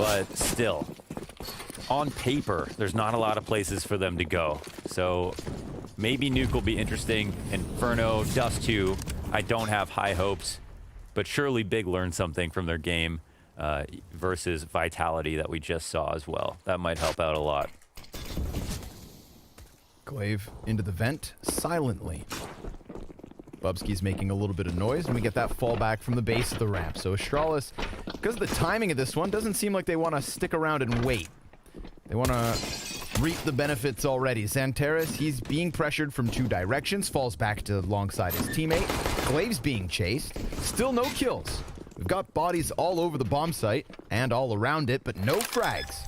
but still, on paper, there's not a lot of places for them to go. So maybe Nuke will be interesting. Inferno, Dust 2, I don't have high hopes, but surely Big learned something from their game versus Vitality that we just saw as well. That might help out a lot. Glaive into the vent silently. Bubsky's making a little bit of noise, and we get that fallback from the base of the ramp. So Astralis, because of the timing of this one, doesn't seem like they want to stick around and wait. They want to reap the benefits already. Xantaresli, he's being pressured from two directions, falls back to alongside his teammate. Glaive's being chased. Still no kills. We've got bodies all over the bomb site and all around it, but no frags.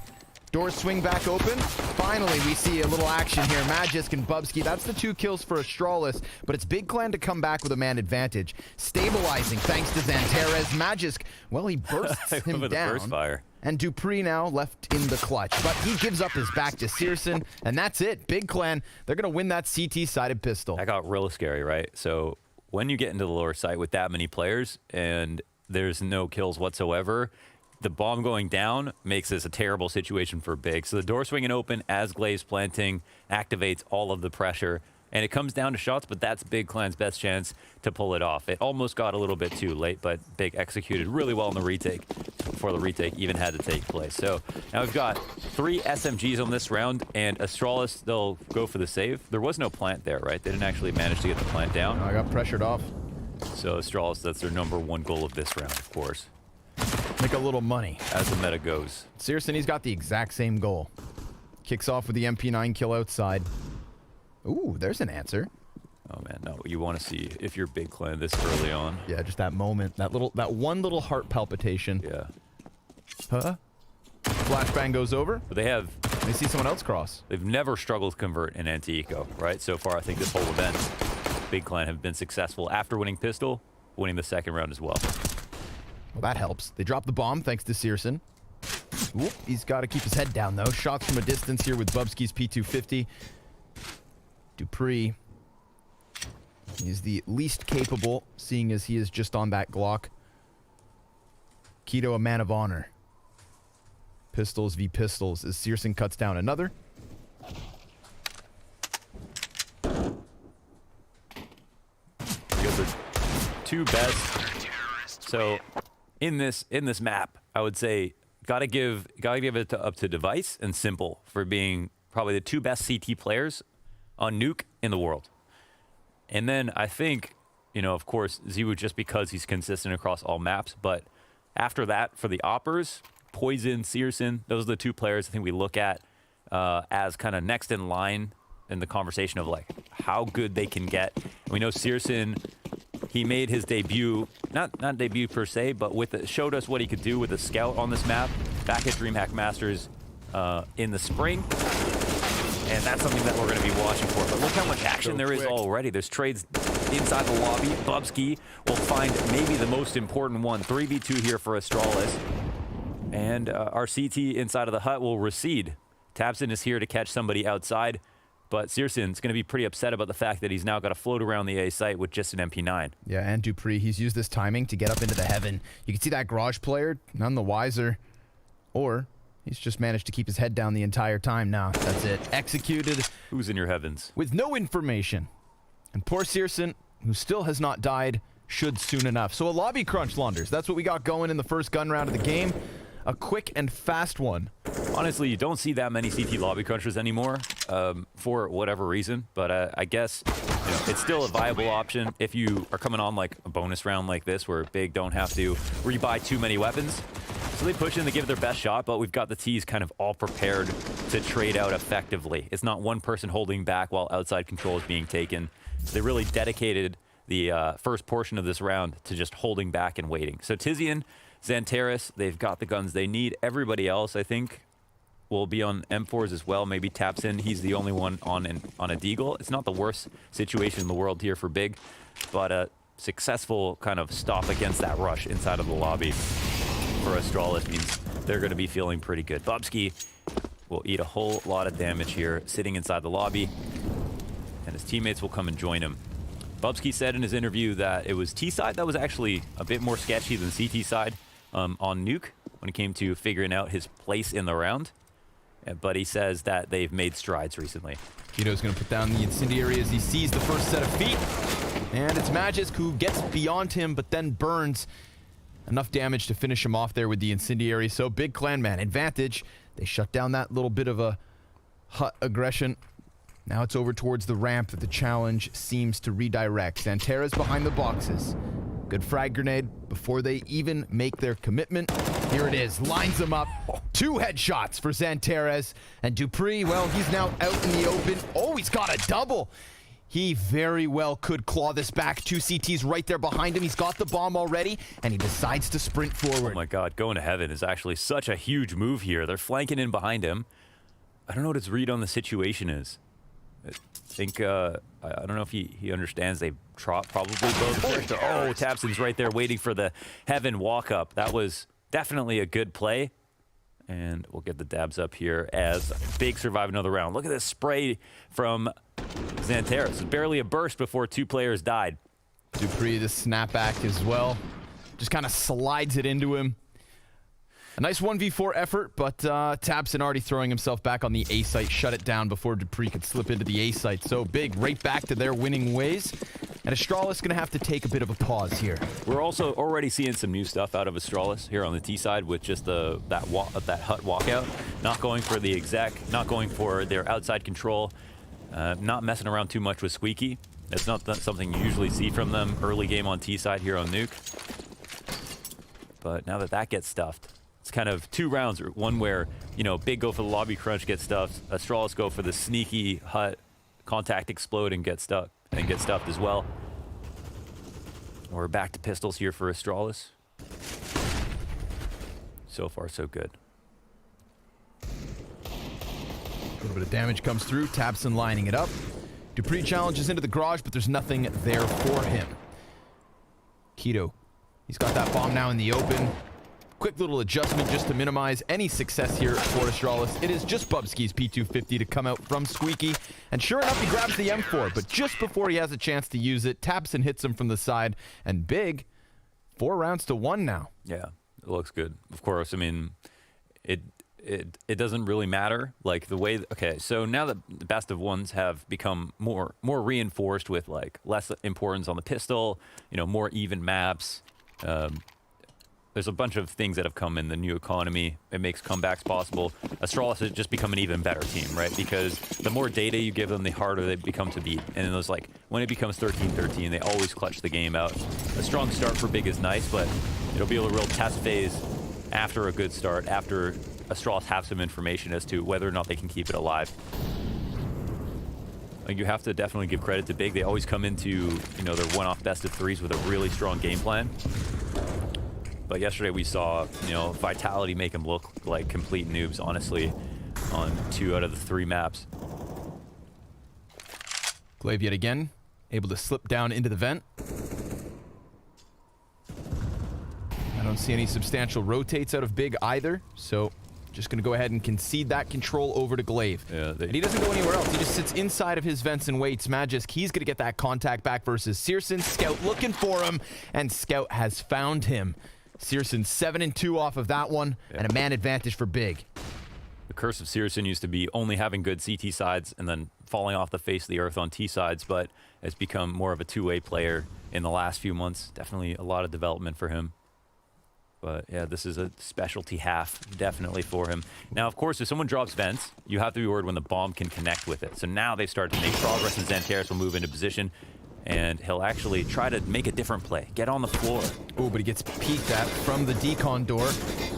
Doors swing back open. Finally, we see a little action here. Magisk and Bubsky. That's the 2 kills for Astralis, but it's Big Clan to come back with a man advantage. Stabilizing thanks to Xantaresli. Magisk, well, he bursts him down. Burst fire. And Dupree now left in the clutch, but he gives up his back to Searson, and that's it. Big Clan, they're going to win that CT-sided pistol. That got real scary, right? So when you get into the lower site with that many players and there's no kills whatsoever, the bomb going down makes this a terrible situation for Big. So the door swinging open as Glaive's planting activates all of the pressure. And it comes down to shots, but that's Big Clan's best chance to pull it off. It almost got a little bit too late, but Big executed really well in the retake before the retake even had to take place. So now we've got 3 SMGs on this round, and Astralis, they'll go for the save. There was no plant there, right? They didn't actually manage to get the plant down. I got pressured off. So Astralis, that's their #1 goal of this round, of course. Make a little money. As the meta goes. Searson, he's got the exact same goal. Kicks off with the MP9 kill outside. Ooh, there's an answer. Oh man, no, you want to see if you're Big Clan this early on. Yeah, just that moment, that one little heart palpitation. Yeah. Huh? Flashbang goes over. But they see someone else cross. They've never struggled to convert an anti-eco, right? So far, I think this whole event, Big Clan have been successful after winning pistol, winning the second round as well. Well, that helps. They drop the bomb thanks to Searson. Whoop, he's got to keep his head down, though. Shots from a distance here with Bubsky's P250. Dupree. He's the least capable, seeing as he is just on that Glock. Keto, a man of honor. Pistols v pistols as Searson cuts down another. Because the 2 best. So in this map, I would say gotta give it up to Device and Simple for being probably the 2 best CT players on Nuke in the world. And then I think, you know, of course, Ziwu, just because he's consistent across all maps, but after that, for the Oppers, Poison, Searson, those are the 2 players I think we look at as kind of next in line in the conversation of like how good they can get. And we know Searson, he made his debut, not debut per se, but showed us what he could do with a scout on this map back at DreamHack Masters in the spring. And that's something that we're going to be watching for. But look how much action there is already. There's trades inside the lobby. Bubsky will find maybe the most important one. 3v2 here for Astralis. And our CT inside of the hut will recede. Tabson is here to catch somebody outside. But Searson's going to be pretty upset about the fact that he's now got to float around the A site with just an MP9. Yeah, and Dupree, he's used this timing to get up into the heaven. You can see that garage player, none the wiser. Or he's just managed to keep his head down the entire time now. That's it. Executed. Who's in your heavens? With no information. And poor Searson, who still has not died, should soon enough. So a lobby crunch, Launders. That's what we got going in the first gun round of the game. A quick and fast one. Honestly, you don't see that many CT lobby crunchers anymore for whatever reason. But I guess it's still a viable option if you are coming on like a bonus round like this where Big don't have to rebuy too many weapons. So they push in to give it their best shot, but we've got the T's kind of all prepared to trade out effectively. It's not one person holding back while outside control is being taken. They really dedicated the first portion of this round to just holding back and waiting. So Tizian, Xantaresli, they've got the guns they need. Everybody else, I think, will be on M4s as well. Maybe taps in. He's the only one on a Deagle. It's not the worst situation in the world here for Big, but a successful kind of stop against that rush inside of the lobby for Astralis means they're going to be feeling pretty good. Bubsky will eat a whole lot of damage here, sitting inside the lobby, and his teammates will come and join him. Bubsky said in his interview that it was T side that was actually a bit more sketchy than CT side on Nuke, when it came to figuring out his place in the round. But he says that they've made strides recently. Keto's going to put down the incendiary as he sees the first set of feet. And it's Magisk who gets beyond him, but then burns. Enough damage to finish him off there with the incendiary. So big clan man advantage. They shut down that little bit of a hut aggression. Now it's over towards the ramp that the challenge seems to redirect. Xantares behind the boxes. Good frag grenade before they even make their commitment. Here it is, lines them up. 2 headshots for Xantares. And Dupree, well, he's now out in the open. Oh, he's got a double. He very well could claw this back. 2 CTs right there behind him. He's got the bomb already, and he decides to sprint forward. Oh my god, going to heaven is actually such a huge move here. They're flanking in behind him. I don't know what his read on the situation is. I think, I don't know if he understands they probably both. Oh, Tabson's right there waiting for the heaven walk up. That was definitely a good play. And we'll get the dabs up here as Big survive another round. Look at this spray from Xantares. It's barely a burst before 2 players died. Dupree, the snapback as well. Just kind of slides it into him. A nice 1v4 effort, but Tabson already throwing himself back on the A site. Shut it down before Dupree could slip into the A site. So Big right back to their winning ways. And Astralis going to have to take a bit of a pause here. We're also already seeing some new stuff out of Astralis here on the T side with just that hut walkout. Not going for the exec, not going for their outside control, not messing around too much with Squeaky. That's not something you usually see from them early game on T side here on Nuke. But now that gets stuffed, it's kind of 2 rounds. One where, you know, Big go for the lobby crunch, get stuffed. Astralis go for the sneaky hut, contact explode, and get stuck. And get stuffed as well. We're back to pistols here for Astralis. So far, so good. A little bit of damage comes through. Tabson lining it up. Dupree challenges into the garage, but there's nothing there for him. Keto, he's got that bomb now in the open. Quick little adjustment just to minimize any success here for Astralis. It is just Bubsky's P250 to come out from Squeaky. And sure enough, he grabs the M4. But just before he has a chance to use it, Tabson hits him from the side. And Big, 4 rounds to 1 now. Yeah, it looks good. Of course, I mean, it doesn't really matter. Like the way, okay, so now that the best of ones have become more reinforced with like less importance on the pistol, you know, more even maps, there's a bunch of things that have come in the new economy. It makes comebacks possible. Astralis has just become an even better team, right? Because the more data you give them, the harder they become to beat. And it was like, when it becomes 13-13, they always clutch the game out. A strong start for Big is nice, but it'll be a real test phase after a good start, after Astralis have some information as to whether or not they can keep it alive. Like, you have to definitely give credit to Big. They always come into, you know, their one-off best of 3s with a really strong game plan. But yesterday we saw, you know, Vitality make them look like complete noobs, honestly, on 2 out of the 3 maps. Glaive yet again, able to slip down into the vent. I don't see any substantial rotates out of Big either, so just going to go ahead and concede that control over to Glaive. Yeah, and he doesn't go anywhere else. He just sits inside of his vents and waits. Magisk, he's going to get that contact back versus Searson. Scout looking for him, and Scout has found him. Searson 7-2 off of that one, and a man advantage for Big. The curse of Searson used to be only having good CT sides and then falling off the face of the earth on T sides, but has become more of a 2-way player in the last few months. Definitely a lot of development for him. But yeah, this is a specialty half, definitely for him. Now, of course, if someone drops vents, you have to be worried when the bomb can connect with it. So now they start to make progress, and Xantares will move into position. And he'll actually try to make a different play. Get on the floor. Oh, but he gets peeked at from the decon door.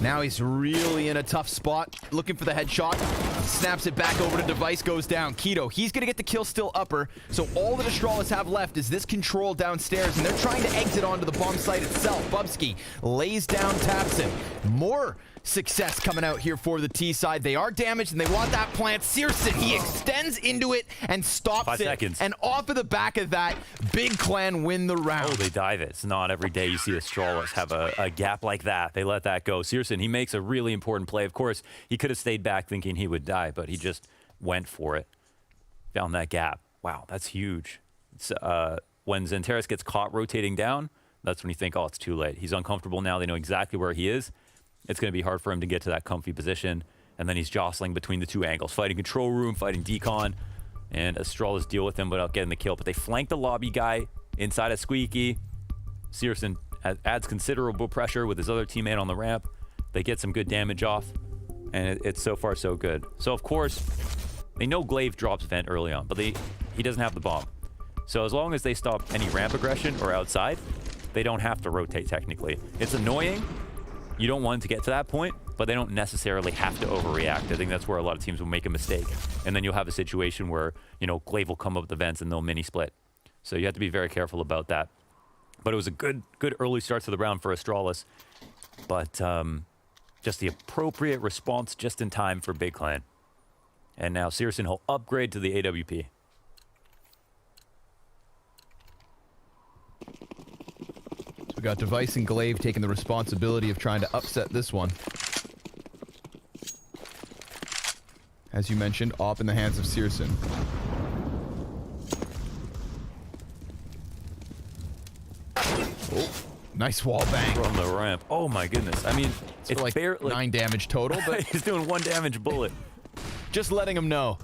Now he's really in a tough spot. Looking for the headshot. Snaps it back over to device, goes down. Keto, he's going to get the kill still upper. So all that Astralis have left is this control downstairs, and they're trying to exit onto the bomb site itself. Bubsky lays down Tabson. More success coming out here for the T side. They are damaged, and they want that plant. Searson, he extends into it and stops 5 it. seconds. And off of the back of that, Big Clan win the round. Oh, they dive it. It's not every day you see Astralis have a gap like that. They let that go. Searson, he makes a really important play. Of course, he could have stayed back thinking he would die, but he just went for it. Found that gap. Wow, that's huge. It's, when Xantares gets caught rotating down, that's when you think, oh, it's too late. He's uncomfortable now. They know exactly where he is. it's going to be hard for him to get to that comfy position. And then he's jostling between the two angles, fighting control room, fighting decon. And Astralis deal with him without getting the kill. But they flank the lobby guy inside of Squeaky. Searson adds considerable pressure with his other teammate on the ramp. They get some good damage off. And it's so far so good. So, of course, they know Glaive drops vent early on, but he doesn't have the bomb. So as long as they stop any ramp aggression or outside, they don't have to rotate technically. It's annoying. You don't want to get to that point, but they don't necessarily have to overreact. I think that's where a lot of teams will make a mistake. And then you'll have a situation where, you know, Glaive will come up with the vents and they'll mini split. So you have to be very careful about that. But it was a good early start to the round for Astralis. But just the appropriate response just in time for Big Clan. And now Searson will upgrade to the AWP. We got Device and Glaive taking the responsibility of trying to upset this one. As you mentioned, op in the hands of Searson. Oh, nice wall bang. From the ramp. Oh my goodness. I mean, it's like barely 9 damage total, but he's doing 1 damage bullet. Just letting him know.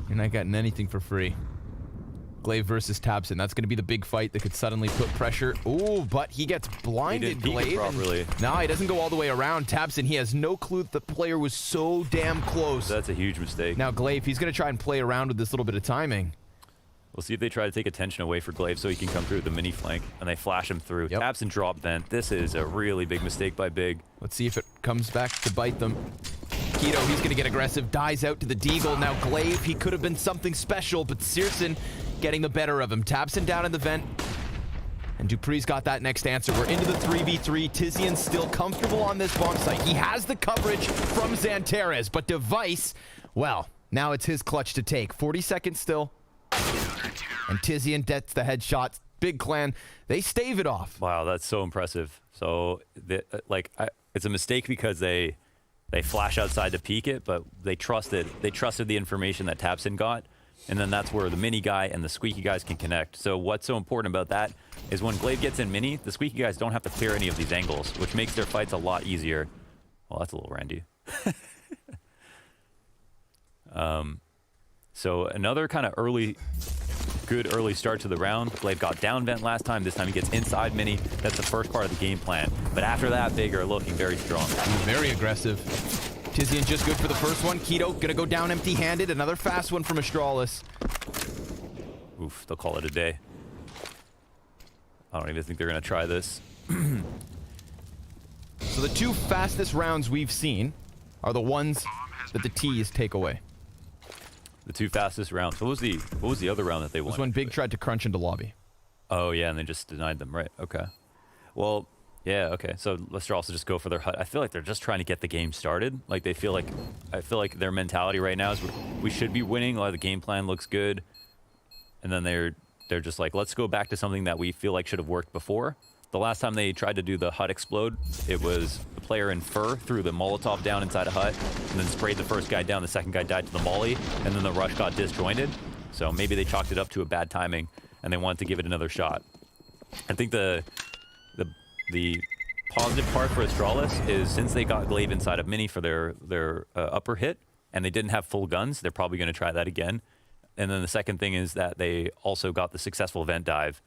You're not getting anything for free. Glaive versus Tabson. That's going to be the big fight that could suddenly put pressure. Ooh, but he gets blinded, Glaive. Properly. No, he doesn't go all the way around. Tabson, he has no clue that the player was so damn close. That's a huge mistake. Now, Glaive, he's going to try and play around with this little bit of timing. We'll see if they try to take attention away for Glaive so he can come through the mini flank, and they flash him through. Yep. Tabson drop vent. This is a really big mistake by Big. Let's see if it comes back to bite them. Keto, he's going to get aggressive, dies out to the Deagle. Now Glaive, he could have been something special, but Searson getting the better of him. Tabson down in the vent. And Dupree's got that next answer. We're into the 3v3. Tizian's still comfortable on this bomb site. He has the coverage from Xantares, but Device, well, now it's his clutch to take. 40 seconds still. And Tizian gets the headshots. Big Clan, they stave it off. Wow, that's so impressive. So, it's a mistake because they flash outside to peek it, but they trusted the information that Tabson got, and then that's where the mini guy and the Squeaky guys can connect. So what's so important about that is when Glaive gets in mini, the Squeaky guys don't have to clear any of these angles, which makes their fights a lot easier. Well, that's a little randy. So another kind of good early start to the round. Glaive got down vent last time. This time he gets inside mini. That's the first part of the game plan. But after that, Big are looking very strong. Very aggressive. Tizian just good for the first one. Keto gonna go down empty-handed. Another fast one from Astralis. Oof, they'll call it a day. I don't even think they're gonna try this. So the 2 fastest rounds we've seen are the ones that the T's take away. The 2 fastest rounds. What was the other round that they won? It was when Big tried to crunch into lobby. Oh yeah, and they just denied them. Right. Okay. Well, yeah. Okay. So let's also just go for their hut. I feel like they're just trying to get the game started. Like I feel like their mentality right now is we should be winning. Like the game plan looks good, and then they're just like, let's go back to something that we feel like should have worked before. The last time they tried to do the hut explode, it was the player in fur threw the Molotov down inside a hut and then sprayed the first guy down. The second guy died to the molly, and then the rush got disjointed. So maybe they chalked it up to a bad timing, and they wanted to give it another shot. I think the positive part for Astralis is since they got Glaive inside of mini for their upper hit, and they didn't have full guns, they're probably going to try that again. And then the second thing is that they also got the successful vent dive.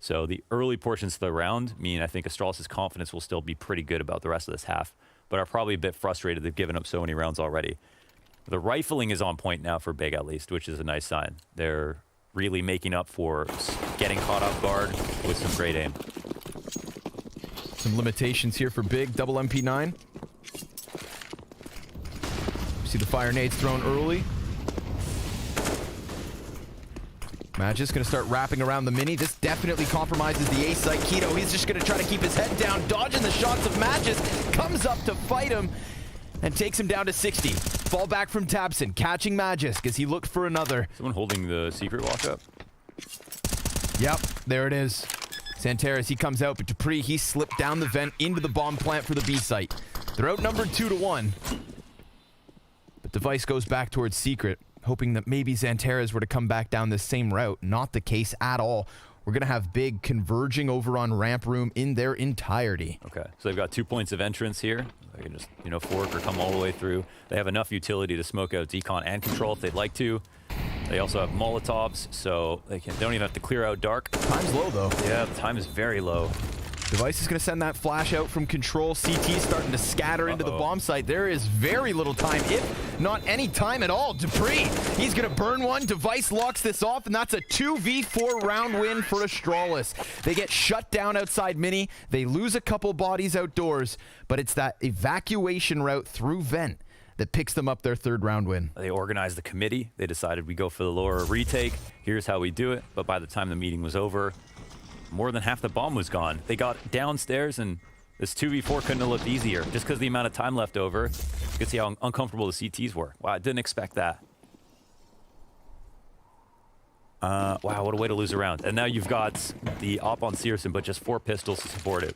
So the early portions of the round mean I think Astralis' confidence will still be pretty good about the rest of this half, but are probably a bit frustrated they've given up so many rounds already. The rifling is on point now for Big at least, which is a nice sign. They're really making up for getting caught off guard with some great aim. Some limitations here for Big. Double MP9. See the fire nades thrown early. Magis going to start wrapping around the mini. This definitely compromises the A site. Keto, he's just going to try to keep his head down, dodging the shots of Magis. Comes up to fight him and takes him down to 60. Fall back from Tabson, catching Magis because he looked for another. Someone holding the secret walk-up? Yep, there it is. Xantares, he comes out, but Dupree, he slipped down the vent into the bomb plant for the B site. They're outnumbered 2-1. But Device goes back towards Secret, hoping that maybe Xantares were to come back down this same route. Not the case at all. we're going to have Big converging over on ramp room in their entirety. Okay, so they've got 2 points of entrance here. They can just, fork or come all the way through. They have enough utility to smoke out decon and control if they'd like to. They also have Molotovs, so they don't even have to clear out dark. Time's low, though. Yeah, the time is very low. Device is going to send that flash out from control. CT starting to scatter into the bomb site. There is very little time, if not any time at all. Dupree, he's going to burn one. Device locks this off, and that's a 2v4 round win for Astralis. They get shut down outside mini. They lose a couple bodies outdoors, but it's that evacuation route through vent that picks them up their 3rd round win. They organized the committee. They decided we go for the lower retake. Here's how we do it. But by the time the meeting was over, more than half the bomb was gone. They got downstairs, and this 2v4 couldn't have looked easier. Just because the amount of time left over, you can see how uncomfortable the CTs were. Wow, I didn't expect that. Wow, what a way to lose a round. And now you've got the op on Searson, but just 4 pistols to support it.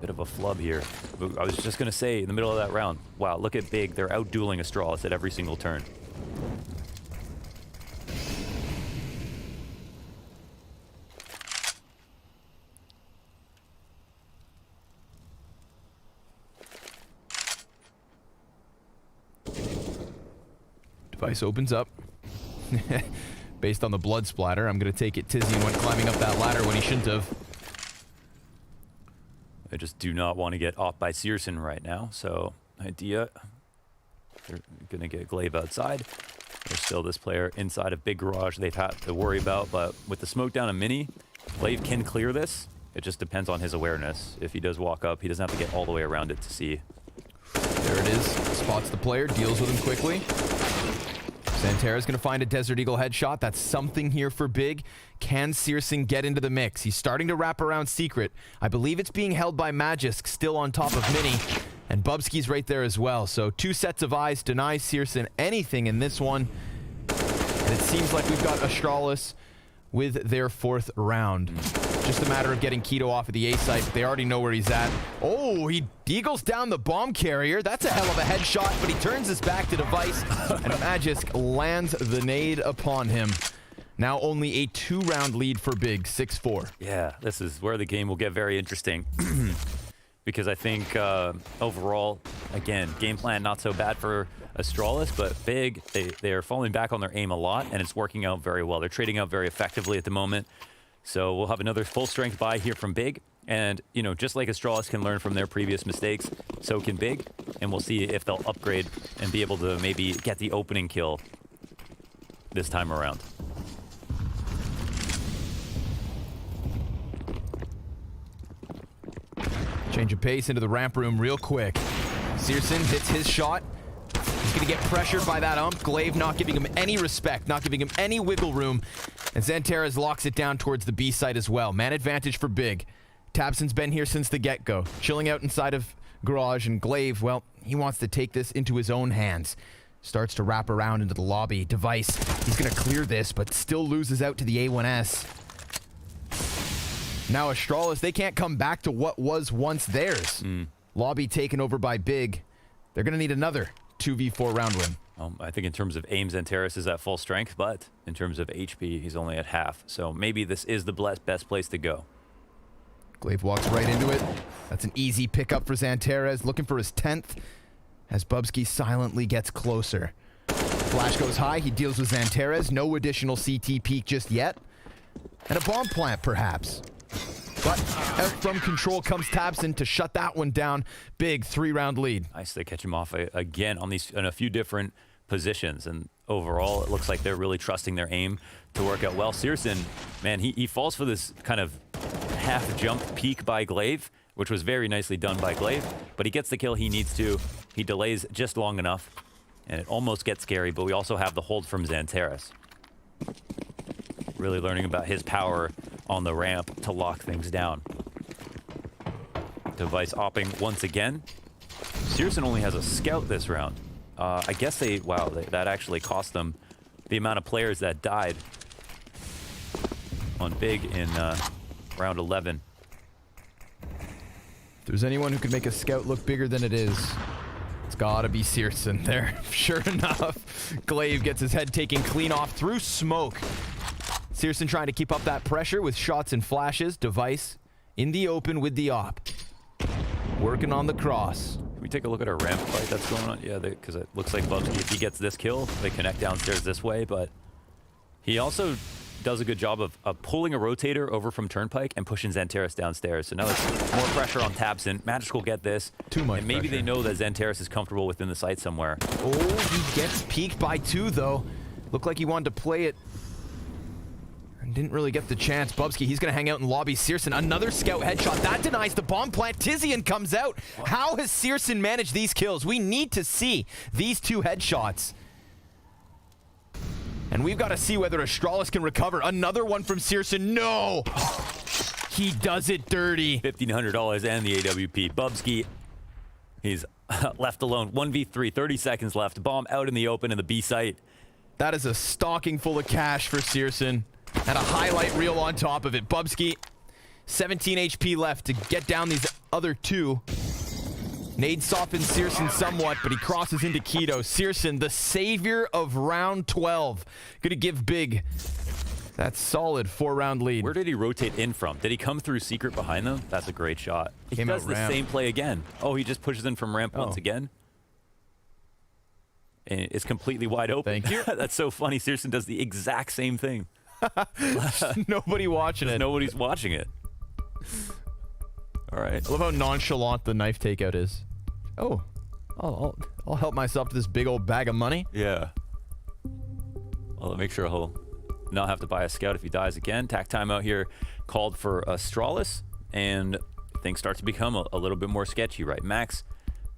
Bit of a flub here. I was just going to say, in the middle of that round, wow, look at Big. They're out-dueling Astralis at every single turn. Device opens up. Based on the blood splatter, I'm going to take it Tizian went climbing up that ladder when he shouldn't have. They just do not want to get off by Searson right now. So, idea, they're going to get Glaive outside. There's still this player inside of big garage they've had to worry about. But with the smoke down a mini, Glaive can clear this. It just depends on his awareness. If he does walk up, he doesn't have to get all the way around it to see. There it is. Spots the player, deals with him quickly. Xantaresli going to find a Desert Eagle headshot. That's something here for Big. Can Searson get into the mix? He's starting to wrap around Secret. I believe it's being held by Magisk, still on top of Mini. And Bubsky's right there as well. So 2 sets of eyes deny Searson anything in this one. And it seems like we've got Astralis with their 4th round. Just a matter of getting Keto off of the A site. They already know where he's at. Oh, he eagles down the bomb carrier. That's a hell of a headshot, but he turns his back to Device, and Magisk lands the nade upon him. Now only a 2-round lead for Big, 6-4. Yeah, this is where the game will get very interesting. Because I think overall, again, game plan not so bad for Astralis, but Big, they're falling back on their aim a lot, and it's working out very well. They're trading out very effectively at the moment. So we'll have another full strength buy here from Big. And, just like Astralis can learn from their previous mistakes, so can Big. And we'll see if they'll upgrade and be able to maybe get the opening kill this time around. Change of pace into the ramp room real quick. Searson hits his shot. He's going to get pressured by that ump. Glaive not giving him any respect, not giving him any wiggle room. And Xantaresli locks it down towards the B site as well. Man advantage for Big. Tabson's been here since the get-go, chilling out inside of garage, and Glaive, well, he wants to take this into his own hands. Starts to wrap around into the lobby. Device, he's going to clear this, but still loses out to the A1S. Now Astralis, they can't come back to what was once theirs. Lobby taken over by Big. They're going to need another 2v4 round win. I think in terms of aim, Xantaresli is at full strength, but in terms of HP, he's only at half. So maybe this is the best place to go. Glaive walks right into it. That's an easy pickup for Xantaresli, looking for his 10th as Bubsky silently gets closer. Flash goes high, he deals with Xantaresli. No additional CT peek just yet. And a bomb plant, perhaps. But out from control comes Tabson to shut that one down. Big 3-round lead. Nice to catch him off again on in a few different positions. And overall, it looks like they're really trusting their aim to work out well. Searson, man, he falls for this kind of half jump peek by Glaive, which was very nicely done by Glaive. But he gets the kill he needs to. He delays just long enough. And it almost gets scary, but we also have the hold from Xantaresli. Really learning about his power on the ramp to lock things down. Device opping once again. Searson only has a scout this round. I guess that actually cost them the amount of players that died on Big in round 11. If there's anyone who could make a scout look bigger than it is, it's Gotta be Searson there. Sure enough, Glaive gets his head taken clean off through smoke. Searson trying to keep up that pressure with shots and flashes. Device in the open with the op. Working on the cross. Can we take a look at our ramp fight that's going on? Yeah, because it looks like Bubsky, if he gets this kill, they connect downstairs this way, but he also does a good job of pulling a rotator over from Turnpike and pushing Xantares downstairs. So now it's more pressure on Tabson. Magic will get this. Too much And maybe pressure. they know that Xantares is comfortable within the site somewhere. Oh, he gets peeked by 2, though. Looked like he wanted to play it. And didn't really get the chance. Bubsky, he's going to hang out in lobby. Searson, another scout headshot. That denies the bomb plant. Tizian comes out. How has Searson managed these kills? We need to see these 2 headshots. And we've got to see whether Astralis can recover. Another one from Searson. No! He does it dirty. $1,500 and the AWP. Bubsky, he's left alone. 1v3, 30 seconds left. Bomb out in the open in the B site. That is a stocking full of cash for Searson. And a highlight reel on top of it. Bubsky, 17 HP left to get down these other 2. Nade softens Searson somewhat, but he crosses into Keto. Searson, the savior of round 12. Gonna give Big that solid 4-round lead. Where did he rotate in from? Did he come through secret behind them? That's a great shot. He Came does out the ramp. same play again. Oh, he just pushes in from ramp once again. And it's completely wide open. Thank you. That's so funny. Searson does the exact same thing. Nobody watching it. Nobody's watching it. All right. I love how nonchalant the knife takeout is. Oh, I'll help myself to this big old bag of money. Yeah. I'll make sure he'll not have to buy a scout if he dies again. Tack timeout here called for Astralis, and things start to become a little bit more sketchy, right?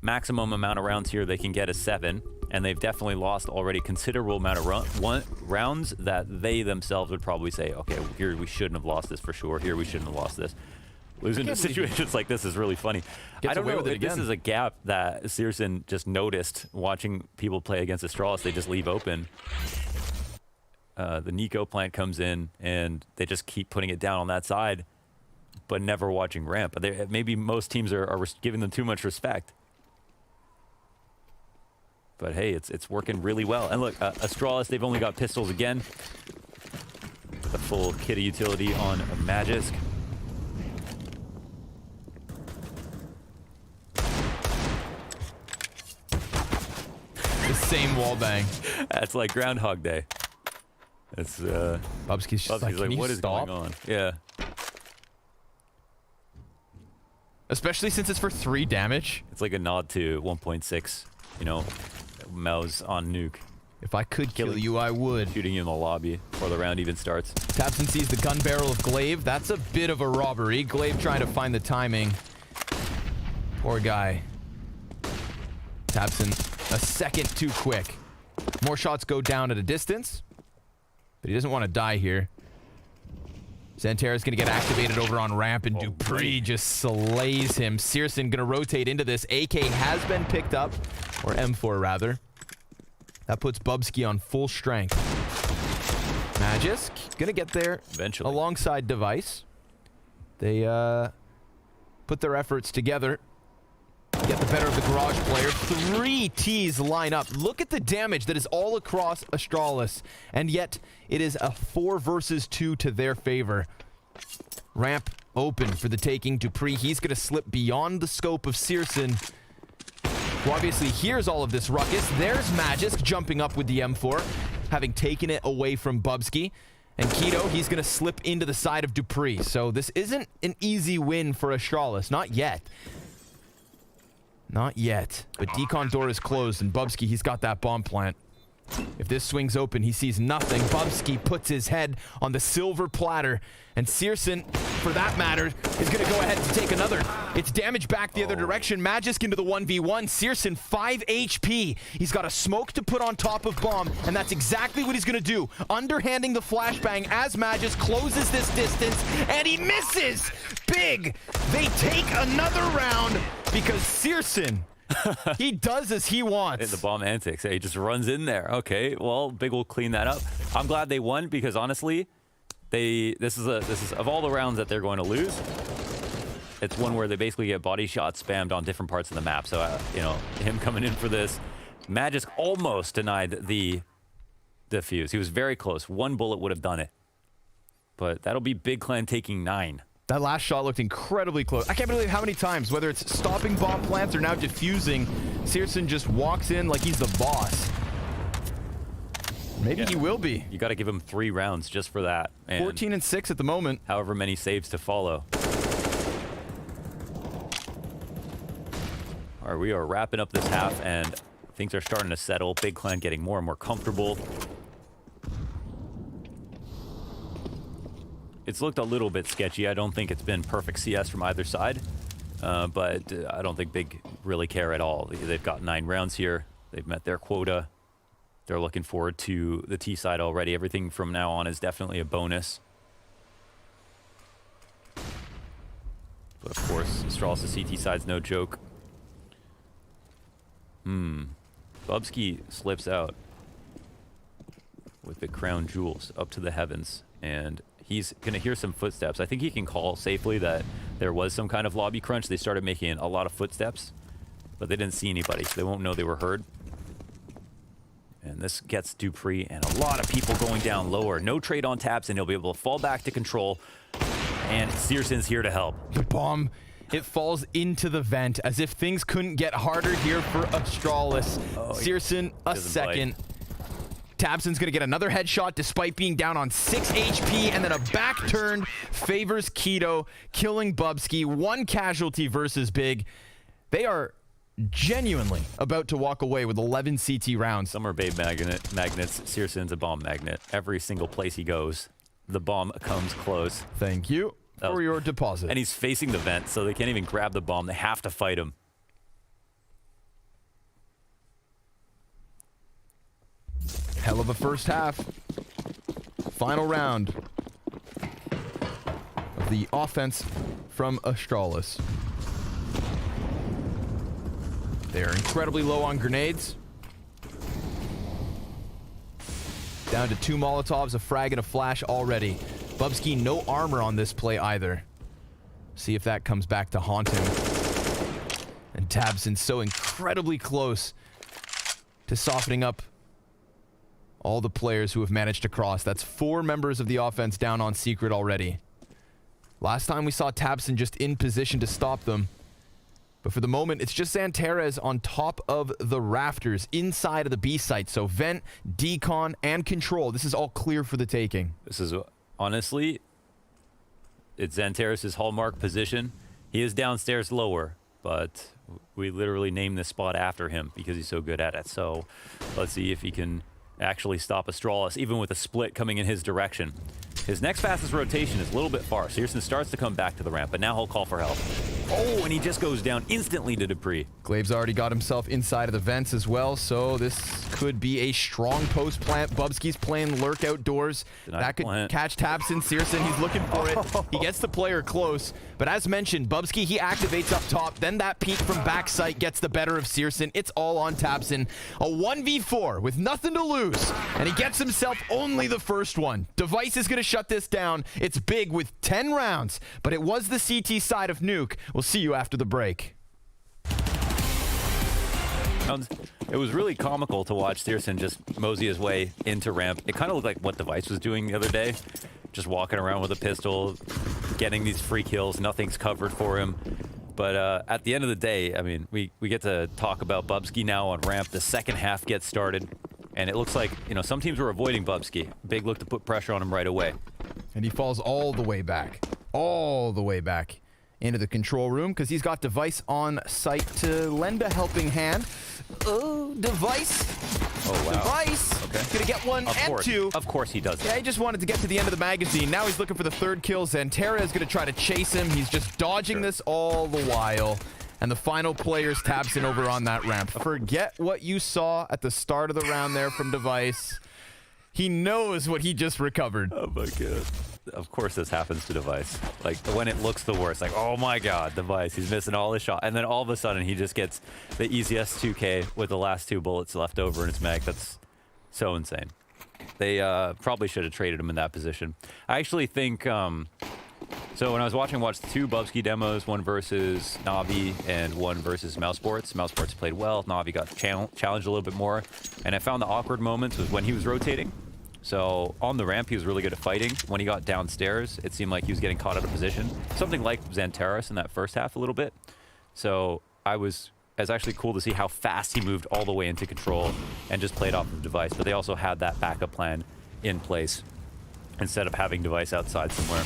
Maximum amount of rounds here they can get is 7, and they've definitely lost already considerable amount of rounds that they themselves would probably say, okay, here we shouldn't have lost this for sure. Here we shouldn't have lost this. Losing to situations like this is really funny. I don't know if this is a gap that Searson just noticed watching people play against Astralis. They just leave open. The Nico plant comes in, and they just keep putting it down on that side, but never watching ramp. Maybe most teams are giving them too much respect. But hey, it's working really well. And look, Astralis, they've only got pistols again. The full kit of utility on Magisk. The same wall bang. That's like Groundhog Day. It's Bubsky's just like, what is stop? going on? Yeah. Especially since it's for 3 damage. It's like a nod to 1.6, you know, mouse on Nuke. If I could kill you, I would. Shooting you in the lobby before the round even starts. Tabson sees the gun barrel of Glaive. That's a bit of a robbery. Glaive trying to find the timing. Poor guy. Tabson a second too quick. More shots go down at a distance, but he doesn't want to die here. Xantares gonna get activated over on ramp, and Dupree just slays him. Searson gonna rotate into this. AK has been picked up, or M4 rather. That puts Bubsky on full strength. Magisk gonna get there Eventually. alongside Device. They put their efforts together. Get the better of the garage player. 3 T's line up. Look at the damage that is all across Astralis. And yet, it is a 4 versus 2 to their favor. Ramp open for the taking. Dupree, he's going to slip beyond the scope of Searson, who obviously hears all of this ruckus. There's Magisk jumping up with the M4, having taken it away from Bubsky. And Keto, he's going to slip into the side of Dupree. So this isn't an easy win for Astralis. Not yet. Not yet. But decon door is closed, and Bubsky, he's got that bomb plant. If this swings open, he sees nothing. Bubsky puts his head on the silver platter, and Searson, for that matter, is going to go ahead and take another. It's damage back the other direction. Magisk into the 1v1. Searson, 5 HP. He's got a smoke to put on top of bomb, and that's exactly what he's going to do. Underhanding the flashbang as Magisk closes this distance, and he misses! Big! They take another round because Searson, he does as he wants. The bomb antics. He just runs in there. Okay, well, Big will clean that up. I'm glad they won because honestly, this is of all the rounds that they're going to lose, it's one where they basically get body shots spammed on different parts of the map. So, you know, him coming in for this, Magisk almost denied the defuse. He was very close. One bullet would have done it. But that'll be Big Clan taking 9. That last shot looked incredibly close. I can't believe how many times, whether it's stopping bomb plants or now defusing, Searson just walks in like he's the boss. Maybe he will be. You got to give him 3 rounds just for that. And 14 and 6 at the moment. however many saves to follow. All right, we are wrapping up this half, and things are starting to settle. Big Clan getting more and more comfortable. It's looked a little bit sketchy. I don't think it's been perfect CS from either side, but I don't think Big really care at all. They've got 9 rounds here. They've met their quota. They're looking forward to the T side already. Everything from now on is definitely a bonus. But of course, Astralis' CT side's no joke. Bubsky slips out with the crown jewels up to the heavens, and he's going to hear some footsteps. I think he can call safely that there was some kind of lobby crunch. They started making a lot of footsteps, but they didn't see anybody, so they won't know they were heard. And this gets Dupree and a lot of people going down lower. No trade on taps, and he'll be able to fall back to control. And Searson's here to help. The bomb, it falls into the vent as if things couldn't get harder here for Astralis. Searson, a second. Tabson's going to get another headshot despite being down on 6 HP, and then a back turn favors Keto, killing Bubsky. 1 casualty versus Big. They are genuinely about to walk away with 11 CT rounds. Some are babe magnets. Searson's a bomb magnet. Every single place he goes, the bomb comes close. Thank you for your deposit. And he's facing the vent, so they can't even grab the bomb. They have to fight him. Hell of a first half. Final round of the offense from Astralis. They're incredibly low on grenades. Down to 2 Molotovs, a frag, and a flash already. Bubsky, no armor on this play either. See if that comes back to haunt him. And Tabson so incredibly close to softening up all the players who have managed to cross. That's 4 members of the offense down on secret already. Last time we saw Tabson just in position to stop them. But for the moment, it's just Xantaresli on top of the rafters inside of the B site. So vent, decon, and control. This is all clear for the taking. This is, honestly, it's Xantares' hallmark position. He is downstairs lower, but we literally named this spot after him because he's so good at it. So let's see if he can actually stop Astralis, even with a split coming in his direction. His next fastest rotation is a little bit far. Searson starts to come back to the ramp, but now he'll call for help. Oh, and he just goes down instantly to Dupree. Glave's already got himself inside of the vents as well, so this could be a strong post plant. Bubsky's playing lurk outdoors. That could catch Tabson. Searson, he's looking for it. He gets the player close, but as mentioned, Bubsky, he activates up top. Then that peek from backside gets the better of Searson. It's all on Tabson. A 1v4 with nothing to lose, and he gets himself only the first one. Device is going to shut this down. It's Big with 10 rounds, but it was the CT side of Nuke. We'll see you after the break. It was really comical to watch Searson just mosey his way into ramp. It kind of looked like what Device was doing the other day. Just walking around with a pistol, getting these free kills. Nothing's covered for him. But at the end of the day, I mean, we get to talk about Bubsky now on ramp. The second half gets started. And it looks like, you know, some teams were avoiding Bubsky. Big look to put pressure on him right away. And he falls all the way back. All the way back into the control room because he's got Device on site to lend a helping hand. Oh, Device. Oh, wow. Device. Okay. Gonna get one and 2. Of course he does. Yeah, he just wanted to get to the end of the magazine. Now he's looking for the 3rd kill. Xantaresli is gonna try to chase him. He's just dodging this all the while. And the final player's Tabson over on that ramp. Forget what you saw at the start of the round there from Device. He knows what he just recovered. Oh my god. Of course this happens to Device. Like, when it looks the worst. Like, oh my god, Device. He's missing all his shots. And then all of a sudden, he just gets the easiest 2K with the last 2 bullets left over in his mag. That's so insane. They probably should have traded him in that position. I actually think So when I was watched 2 Bubsky demos, one versus Navi and one versus Mousesports. Mousesports played well. Navi got challenged a little bit more. And I found the awkward moments was when he was rotating. So on the ramp, he was really good at fighting. When he got downstairs, it seemed like he was getting caught out of position. Something like Xantaresli in that first half a little bit. So it was actually cool to see how fast he moved all the way into control and just played off of the device. But they also had that backup plan in place instead of having device outside somewhere.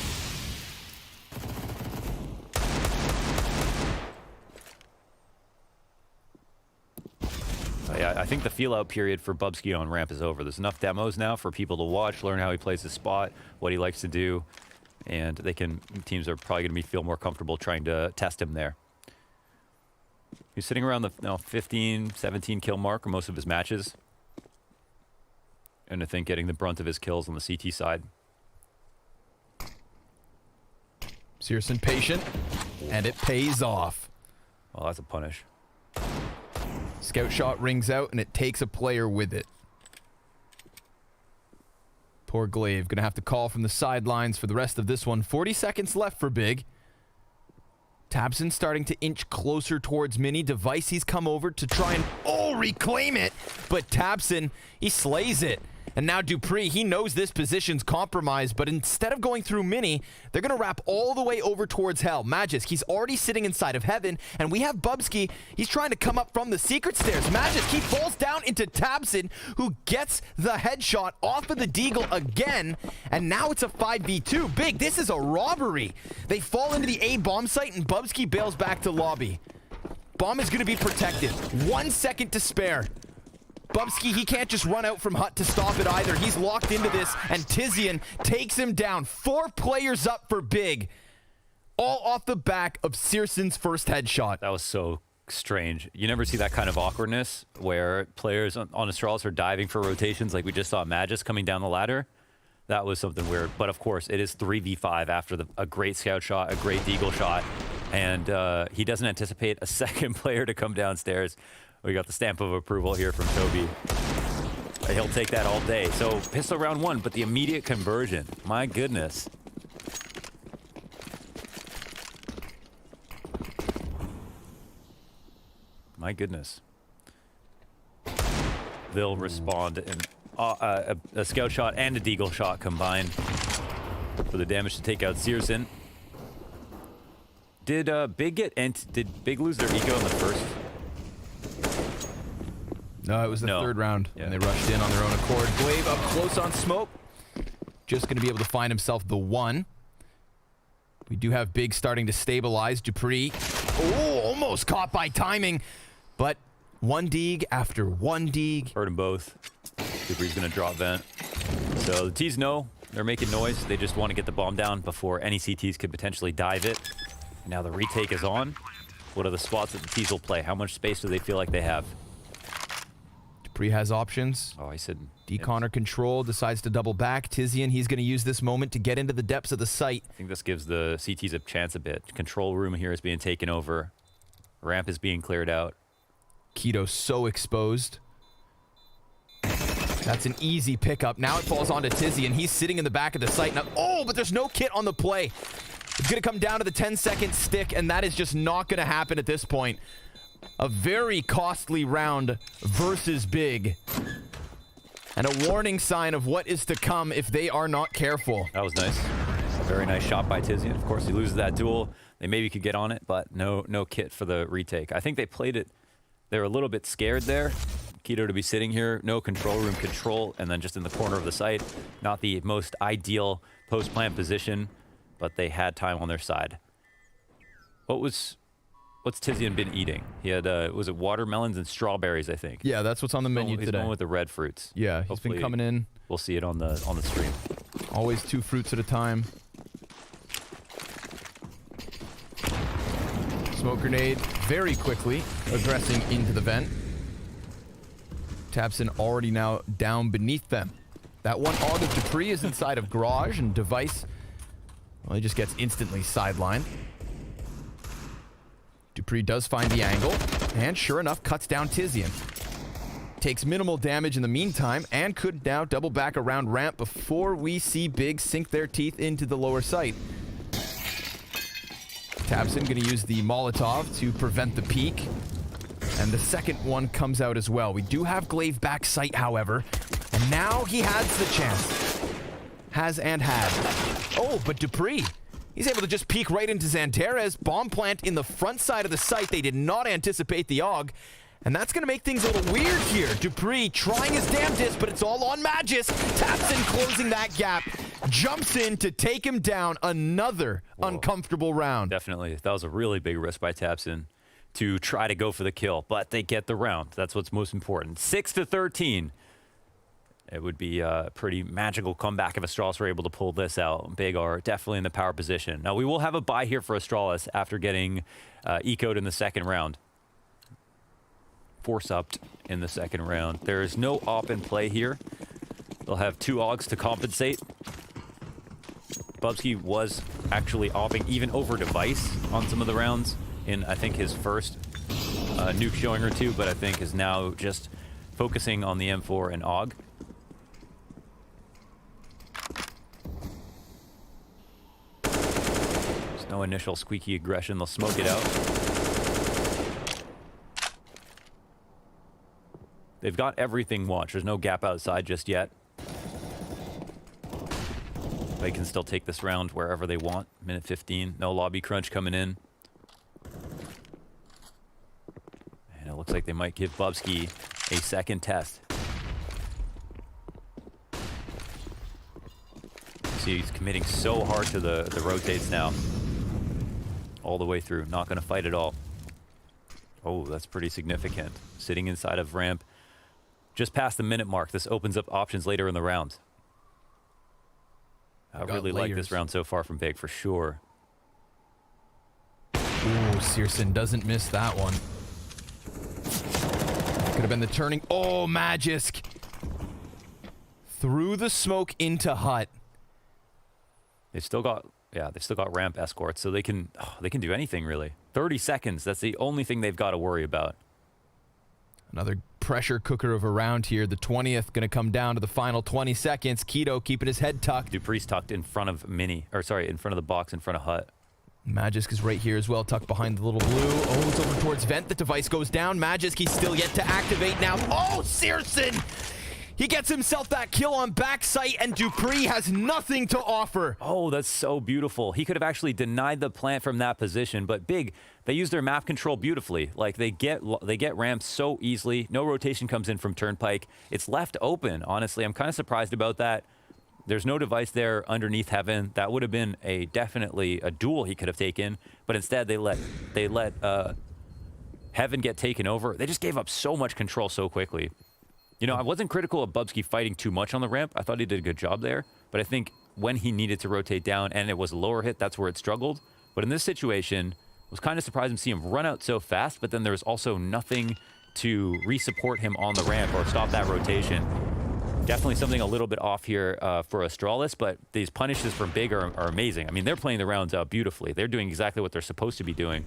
Yeah, I think the feel-out period for Bubsky on ramp is over. There's enough demos now for people to watch, learn how he plays his spot, what he likes to do, and teams are probably going to feel more comfortable trying to test him there. He's sitting around the 15, 17 kill mark for most of his matches, and I think getting the brunt of his kills on the CT side. Searson patient, and it pays off. Oh, that's a punish. Scout shot rings out, and it takes a player with it. Poor Glaive gonna have to call from the sidelines for the rest of this one. 40 seconds left for Big. Tabson starting to inch closer towards Mini. Device, he's come over to try and, reclaim it. But Tabson, he slays it. And now Dupree, he knows this position's compromised, but instead of going through Mini, they're going to wrap all the way over towards Hell. Magisk, he's already sitting inside of Heaven, and we have Bubsky. He's trying to come up from the secret stairs. Magisk, he falls down into Tabson, who gets the headshot off of the Deagle again, and now it's a 5v2. Big, this is a robbery. They fall into the A bomb site, and Bubsky bails back to lobby. Bomb is going to be protected. 1 second to spare. Bubsky, he can't just run out from Hut to stop it either. He's locked into this, and Tizian takes him down. 4 players up for Big. All off the back of Searson's first headshot. That was so strange. You never see that kind of awkwardness where players on Astralis are diving for rotations like we just saw Magisk coming down the ladder. That was something weird. But of course, it is 3v5 after a great scout shot, a great deagle shot, and he doesn't anticipate a second player to come downstairs. We got the stamp of approval here from Toby. He'll take that all day. So pistol round 1, but the immediate conversion. My goodness. My goodness. They'll respond in a scout shot and a deagle shot combined for the damage to take out Searson. Did Big lose their eco in the first? No, it was the third round, and they rushed in on their own accord. Glaive up close on smoke. Just going to be able to find himself the 1. We do have Big starting to stabilize. Dupree, almost caught by timing, but 1 deeg after 1 deeg. Heard them both. Dupree's going to drop vent. So the T's know they're making noise. They just want to get the bomb down before any CTs could potentially dive it. Now the retake is on. What are the spots that the T's will play? How much space do they feel like they have? Dupree has options. Oh, he said... Decon or control, decides to double back. Tizian, he's going to use this moment to get into the depths of the site. I think this gives the CTs a chance a bit. Control room here is being taken over. Ramp is being cleared out. Keto so exposed. That's an easy pickup. Now it falls onto Tizian. He's sitting in the back of the site. Now, but there's no kit on the play. It's going to come down to the 10-second stick, and that is just not going to happen at this point. A very costly round versus Big. And a warning sign of what is to come if they are not careful. That was nice. A very nice shot by Tizian. Of course, he loses that duel. They maybe could get on it, but no kit for the retake. I think they played it. They were a little bit scared there. Keto to be sitting here, no control room control, and then just in the corner of the site. Not the most ideal post-plant position, but they had time on their side. What's Tizian been eating? He had, was it watermelons and strawberries, I think? Yeah, that's what's on the menu today. today. He's going with the red fruits. Yeah, he's Hopefully been coming in. We'll see it on the stream. Always 2 fruits at a time. Smoke grenade very quickly, aggressing into the vent. Tabson already now down beneath them. That one AUG of Dupree is inside of Garage, and Device, well, he just gets instantly sidelined. Dupree does find the angle, and sure enough, cuts down Tizian. Takes minimal damage in the meantime, and could now double back around ramp before we see Big sink their teeth into the lower site. tabseN going to use the Molotov to prevent the peek. And the second one comes out as well. We do have Glaive back sight, however. And now he has the chance. Has and had. Oh, but Dupree. He's able to just peek right into Xantares. Bomb plant in the front side of the site. They did not anticipate the AUG. And that's going to make things a little weird here. Dupree trying his damnedest, but it's all on Magis. tabseN closing that gap. Jumps in to take him down. Another uncomfortable round. Definitely. That was a really big risk by tabseN to try to go for the kill, but they get the round. That's what's most important. 6-13. It would be a pretty magical comeback if Astralis were able to pull this out. Big are definitely in the power position. Now, we will have a bye here for Astralis after getting eco'd in the second round. Force-upped in the second round. There is no op in play here. They'll have 2 AUGs to compensate. Bubsky was actually opping even over device on some of the rounds in, I think, his first nuke showing or two, but I think is now just focusing on the M4 and AUG. There's no initial squeaky aggression. They'll smoke it out. They've got everything watched. There's no gap outside just yet. They can still take this round wherever they want. Minute 15. No lobby crunch coming in. And it looks like they might give Bubsky a second test. See, he's committing so hard to the rotates now. All the way through. Not going to fight at all. Oh, that's pretty significant. Sitting inside of ramp. Just past the minute mark. This opens up options later in the round. I really like this round so far from Big, for sure. Ooh, astralis doesn't miss that one. Could have been the turning. Oh, Magisk. Through the smoke into hut. They've still got, yeah, they've still got ramp escorts, so they can do anything, really. 30 seconds, that's the only thing they've got to worry about. Another pressure cooker of a round here. The 20th going to come down to the final 20 seconds. Keto keeping his head tucked. Dupree's tucked in front of Mini, or sorry, in front of the box in front of Hut. Magisk is right here as well, tucked behind the little blue. Oh, it's over towards Vent. The device goes down. Magisk, he's still yet to activate now. Oh, astralis! He gets himself that kill on backside, and Dupree has nothing to offer. Oh, that's so beautiful. He could have actually denied the plant from that position, but Big, they use their map control beautifully. Like, they get ramps so easily. No rotation comes in from Turnpike. It's left open, honestly. I'm kind of surprised about that. There's no device there underneath Heaven. That would have been definitely a duel he could have taken, but instead they let Heaven get taken over. They just gave up so much control so quickly. You know, I wasn't critical of Bubsky fighting too much on the ramp. I thought he did a good job there. But I think when he needed to rotate down and it was a lower hit, that's where it struggled. But in this situation, I was kind of surprised to see him run out so fast, but then there was also nothing to re-support him on the ramp or stop that rotation. Definitely something a little bit off here for Astralis, but these punishes from Big are amazing. I mean, they're playing the rounds out beautifully. They're doing exactly what they're supposed to be doing.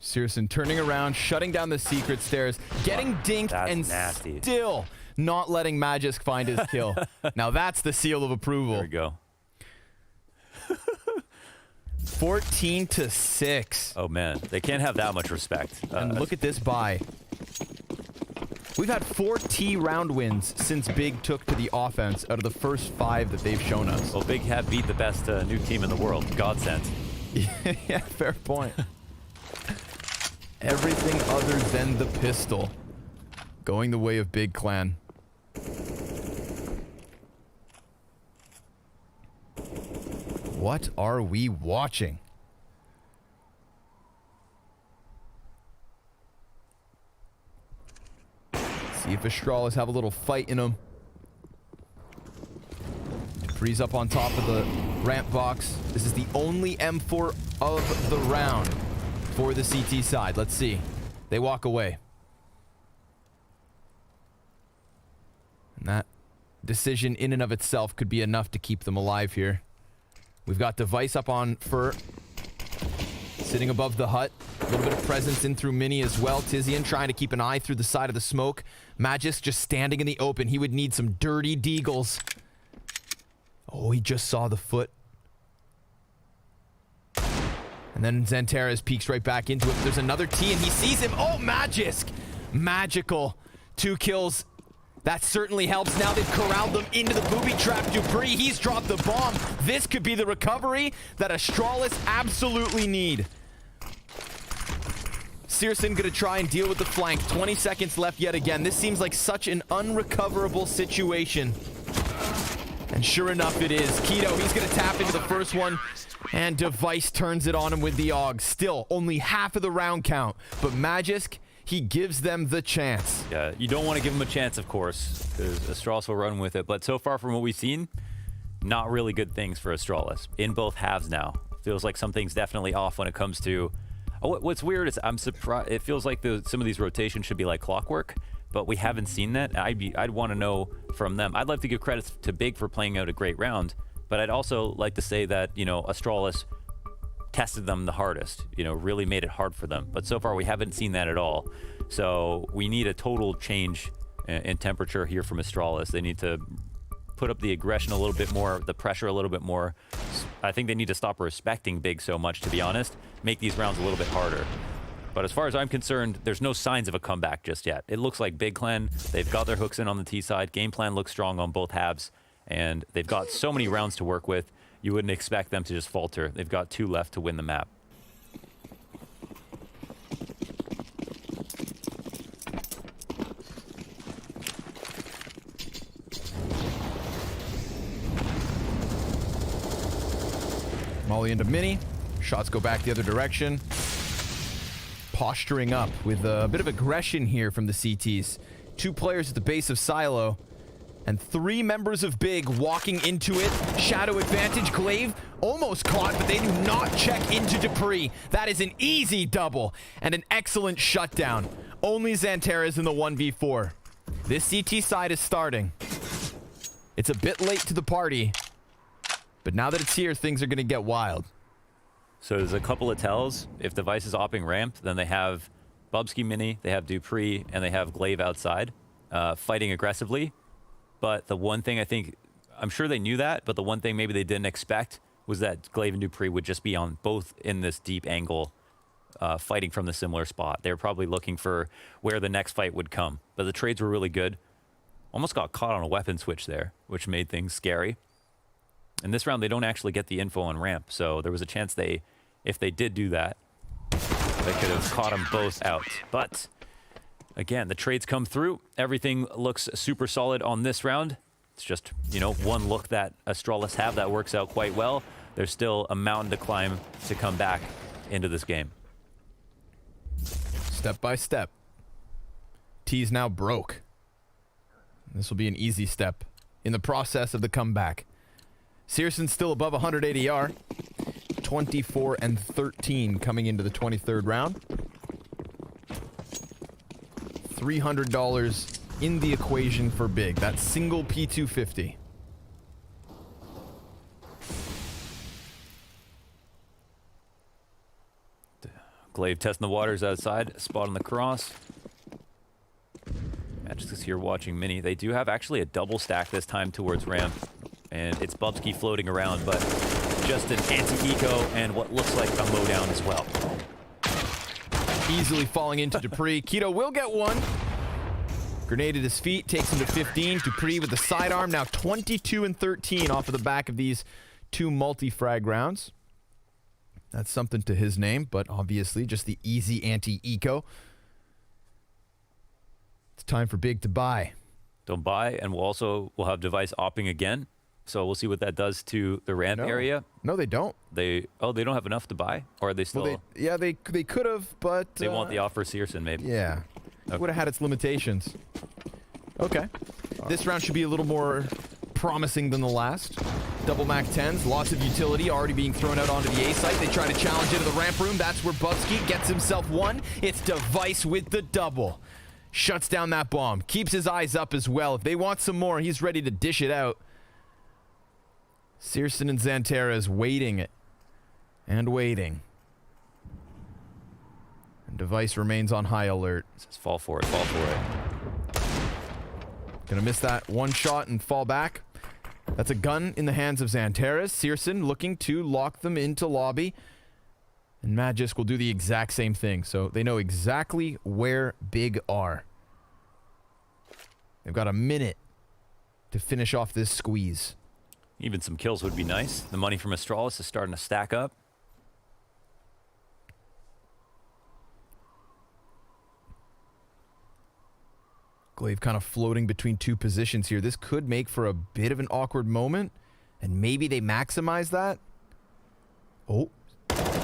astralis turning around, shutting down the secret stairs, getting dinked, and nasty. Still not letting Magisk find his kill. Now that's the seal of approval. There we go. 14-6. Oh, man. They can't have that much respect. And look at this buy. We've had 4 T round wins since Big took to the offense out of the first 5 that they've shown us. Well, Big have beat the best new team in the world. Godsend. Yeah, fair point. Everything other than the pistol going the way of Big Clan. What are we watching? See if Astralis have a little fight in them. Dupree's up on top of the ramp box. This is the only M4 of the round for the CT side. Let's see. They walk away. And that decision in and of itself could be enough to keep them alive here. We've got device up on Fur, sitting above the hut. A little bit of presence in through Mini as well. Tizian trying to keep an eye through the side of the smoke. Magisk just standing in the open. He would need some dirty deagles. Oh, he just saw the foot. And then Xantares peeks right back into it. There's another T, and he sees him. Oh, Magisk! Magical. 2 kills. That certainly helps. Now they've corralled them into the booby trap. Dupree, he's dropped the bomb. This could be the recovery that Astralis absolutely need. Searson gonna try and deal with the flank. 20 seconds left yet again. This seems like such an unrecoverable situation. And sure enough, it is. Keto, he's gonna tap into the first one. And Device turns it on him with the AUG. Still, only half of the round count. But Magisk, he gives them the chance. Yeah, you don't want to give him a chance, of course, because Astralis will run with it. But so far from what we've seen, not really good things for Astralis in both halves now. Feels like something's definitely off when it comes to... Oh, what's weird is I'm surprised. It feels like some of these rotations should be like clockwork, but we haven't seen that. I'd want to know from them. I'd like to give credit to Big for playing out a great round, but I'd also like to say that, you know, Astralis tested them the hardest, you know, really made it hard for them. But so far we haven't seen that at all. So we need a total change in temperature here from Astralis. They need to put up the aggression a little bit more, the pressure a little bit more. I think they need to stop respecting Big so much, to be honest. Make these rounds a little bit harder. But as far as I'm concerned, there's no signs of a comeback just yet. It looks like Big Clan, they've got their hooks in on the T side. Game plan looks strong on both halves. And they've got so many rounds to work with, you wouldn't expect them to just falter. They've got 2 left to win the map. Molly into Mini. Shots go back the other direction. Posturing up with a bit of aggression here from the CTs. 2 players at the base of Silo. And 3 members of Big walking into it. Shadow advantage. Glaive almost caught, but they do not check into Dupree. That is an easy double and an excellent shutdown. Only Xantares in the 1v4. This CT side is starting. It's a bit late to the party, but now that it's here, things are going to get wild. So there's a couple of tells. If Device is opping ramp, then they have Bubsky Mini, they have Dupree, and they have Glaive outside, fighting aggressively. But the one thing I think, I'm sure they knew that, but the one thing maybe they didn't expect was that Glaive and Dupree would just be on both in this deep angle, fighting from the similar spot. They were probably looking for where the next fight would come. But the trades were really good. Almost got caught on a weapon switch there, which made things scary. In this round, they don't actually get the info on ramp, so there was a chance if they did do that, they could have caught them both out. But again, the trades come through. Everything looks super solid on this round. It's just, you know, one look that Astralis have that works out quite well. There's still a mountain to climb to come back into this game. Step by step. T's now broke. This will be an easy step in the process of the comeback. Searson's still above 100 ADR. 24 and 13 coming into the 23rd round. $300 in the equation for Big. That single P250. Glaive testing the waters outside. Spot on the cross. Magisk is here watching Mini. They do have actually a double stack this time towards ramp. And it's Bubsky floating around, but just an anti-eco and what looks like a lowdown as well. Easily falling into Dupree. Keto will get one. Grenade at his feet, takes him to 15. Dupree with the sidearm, now 22 and 13 off of the back of these 2 multi-frag rounds. That's something to his name, but obviously just the easy anti-eco. It's time for Big to buy. Don't buy, and we'll have Device opping again. So we'll see what that does to the ramp area. No, they don't. They don't have enough to buy, or are they still? Well, they could have, but they want the offer Searson maybe. Yeah, okay. Would have had its limitations. Okay, this round should be a little more promising than the last. Double Mac 10s, lots of utility already being thrown out onto the A site. They try to challenge into the ramp room. That's where Bubsky gets himself one. It's Device with the double. Shuts down that bomb. Keeps his eyes up as well. If they want some more, he's ready to dish it out. Searson and Xantares waiting and waiting. And Device remains on high alert. Says fall for it, fall for it. Gonna miss that one shot and fall back. That's a gun in the hands of Xantares. Searson looking to lock them into lobby. And Magisk will do the exact same thing. So they know exactly where Big are. They've got a minute to finish off this squeeze. Even some kills would be nice. The money from Astralis is starting to stack up. Glaive kind of floating between two positions here. This could make for a bit of an awkward moment. And maybe they maximize that. Oh.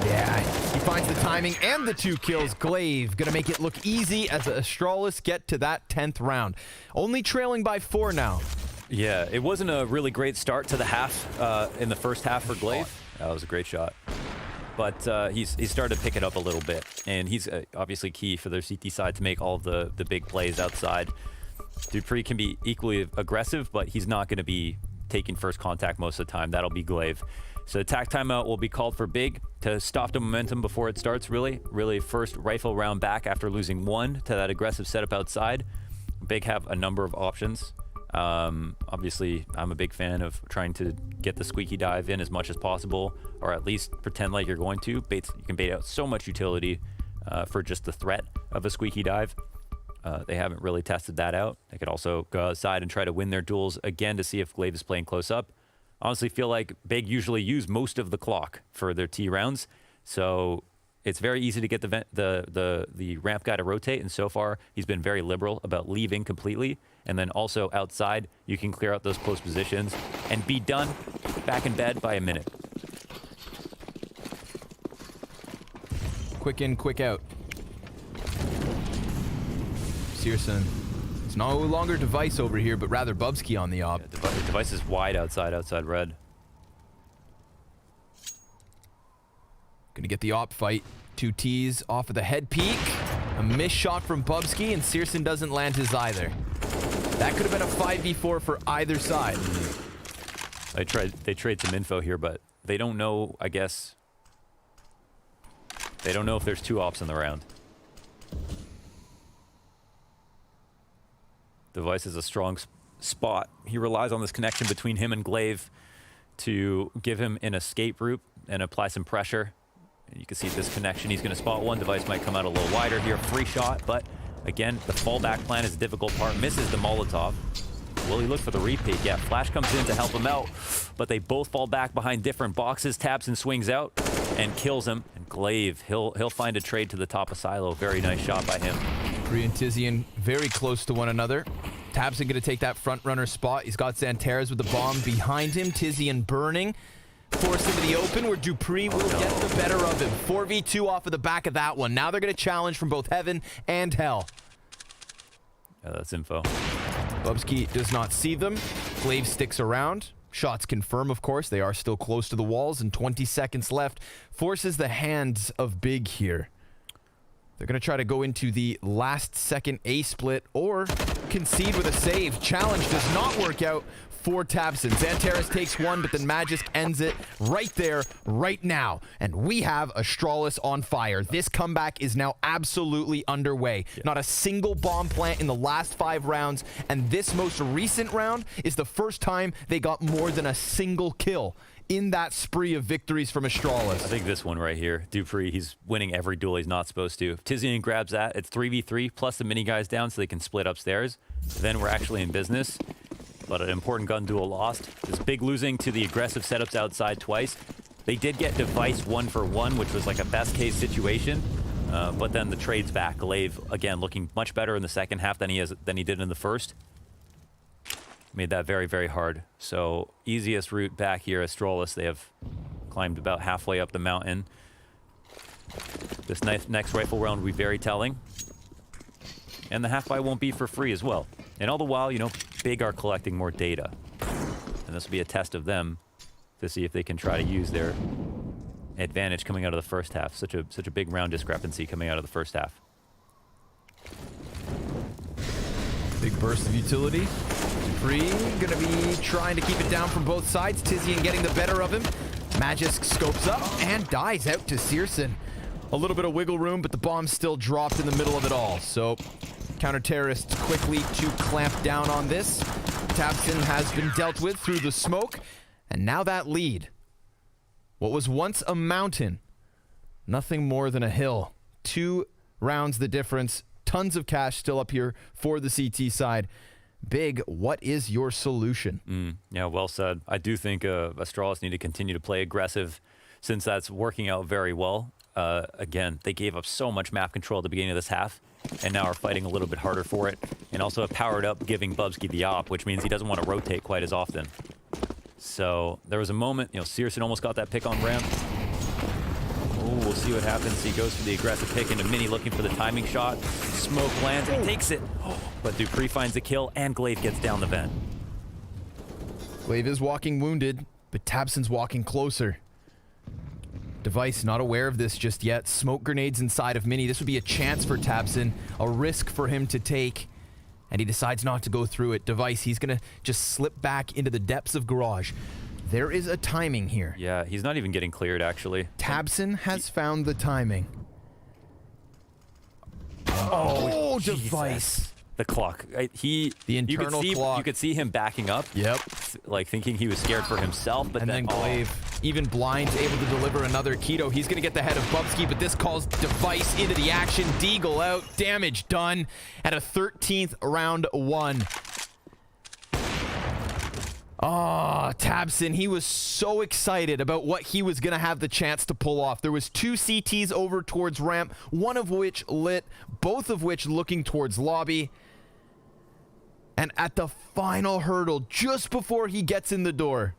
Yeah, he finds the timing and the 2 kills. Glaive gonna make it look easy as the Astralis get to that 10th round. Only trailing by 4 now. Yeah, it wasn't a really great start to the half in the first half for Glaive. That was a great shot. But he's started to pick it up a little bit. And he's obviously key for their CT side to make all of the big plays outside. Dupree can be equally aggressive, but he's not going to be taking first contact most of the time. That'll be Glaive. So attack timeout will be called for Big to stop the momentum before it starts, really first rifle round back after losing 1 to that aggressive setup outside. Big have a number of options. Obviously, I'm a big fan of trying to get the squeaky dive in as much as possible, or at least pretend like you're going to. You can bait out so much utility for just the threat of a squeaky dive. They haven't really tested that out. They could also go outside and try to win their duels again to see if Glaive is playing close up. Honestly, feel like Big usually use most of the clock for their T rounds, so it's very easy to get the ramp guy to rotate, and so far he's been very liberal about leaving completely. And then also outside, you can clear out those close positions and be done back in bed by a minute. Quick in, quick out. Searson. It's no longer Device over here, but rather Bubsky on the op. Yeah, Device is wide outside red. Gonna get the op fight. 2 Ts off of the head peak. A missed shot from Bubsky, and Searson doesn't land his either. That could have been a 5v4 for either side. They trade some info here, but they don't know, I guess. They don't know if there's 2 ops in the round. Device is a strong spot. He relies on this connection between him and Glaive to give him an escape route and apply some pressure. And you can see this connection. He's going to spot one. Device might come out a little wider here. Free shot, but again, the fallback plan is a difficult part. Misses the Molotov. Will he look for the repeat? Yeah, Flash comes in to help him out, but they both fall back behind different boxes. Tabson swings out and kills him. And Glaive, he'll find a trade to the top of silo. Very nice shot by him. Bree and Tizian very close to one another. Tabson going to take that front runner spot. He's got Xantares with the bomb behind him. Tizian burning. Forced into the open where Dupree will get the better of him. 4v2 off of the back of that one. Now they're going to challenge from both heaven and hell. Yeah, that's info. Bubsky does not see them. Glaive sticks around. Shots confirm, of course. They are still close to the walls, and 20 seconds left. Forces the hands of Big here. They're going to try to go into the last second A-split or concede with a save. Challenge does not work out for Tabson. Xantares takes one, but then Magisk ends it right there, right now. And we have Astralis on fire. This comeback is now absolutely underway. Yeah. Not a single bomb plant in the last 5 rounds, and this most recent round is the first time they got more than a single kill in that spree of victories from Astralis. I think this one right here, Dupree, he's winning every duel he's not supposed to. If Tizian grabs that, it's 3v3 plus the mini guys down so they can split upstairs. Then we're actually in business. But an important gun duel lost. This Big losing to the aggressive setups outside twice. They did get Device 1-for-1, which was like a best case situation. But then the trades back. Glaive, again, looking much better in the second half than he did in the first. Made that very, very hard. So easiest route back here, Astralis. They have climbed about halfway up the mountain. This next rifle round will be very telling. And the half-buy won't be for free as well. And all the while, you know, Big are collecting more data. And this will be a test of them to see if they can try to use their advantage coming out of the first half. Such a big round discrepancy coming out of the first half. Big burst of utility. Dupree gonna be trying to keep it down from both sides. Tizian getting the better of him. Magisk scopes up and dies out to Searson. A little bit of wiggle room, but the bomb's still dropped in the middle of it all. So counter-terrorists quickly to clamp down on this. Tabson has been dealt with through the smoke. And now that lead, what was once a mountain, Nothing more than a hill. 2 rounds the difference. Tons of cash still up here for the CT side. Big, what is your solution? Yeah, well said. I do think Astralis need to continue to play aggressive since that's working out very well. Again, they gave up so much map control at the beginning of this half, and now are fighting a little bit harder for it. And also have powered up giving Bubsky the op, which means he doesn't want to rotate quite as often. So there was a moment, you know, Searson almost got that pick on ramp. Oh, we'll see what happens. He goes for the aggressive pick into Mini, looking for the timing shot. Smoke lands and takes it. But Dupree finds the kill, and Glaive gets down the vent. Glaive is walking wounded, but Tabson's walking closer. Device not aware of this just yet. Smoke grenades inside of Mini. This would be a chance for Tabson, a risk for him to take, and he decides not to go through it. Device, he's gonna just slip back into the depths of Garage. There is a timing here. Yeah, he's not even getting cleared, actually. Tabson has found the timing. Oh, Device. The clock. Right? The internal clock. You could see him backing up. Yep. Like thinking he was scared for himself, but And then Glaive, even blind, able to deliver another Keto. He's going to get the head of Bubsky, but this calls Device into the action. Deagle out. Damage done at a 13th round 1. Oh, Tabson, he was so excited about what he was going to have the chance to pull off. There was 2 CTs over towards ramp, one of which lit, both of which looking towards lobby. And at the final hurdle, just before he gets in the door,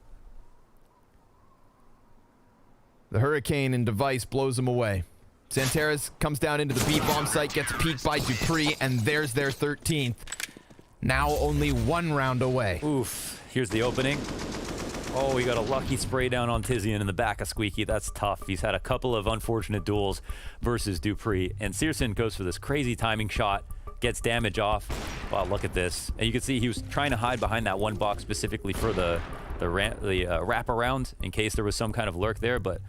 the Hurricane and Device blows him away. Xantaresli comes down into the B-bomb site, gets peeked by Dupree, and there's their 13th. Now only 1 round away. Oof. Here's the opening. Oh, we got a lucky spray down on Tizian in the back of Squeaky. That's tough. He's had a couple of unfortunate duels versus Dupree. And Searson goes for this crazy timing shot, gets damage off. Wow, look at this. And you can see he was trying to hide behind that one box specifically for the wraparound in case there was some kind of lurk there. But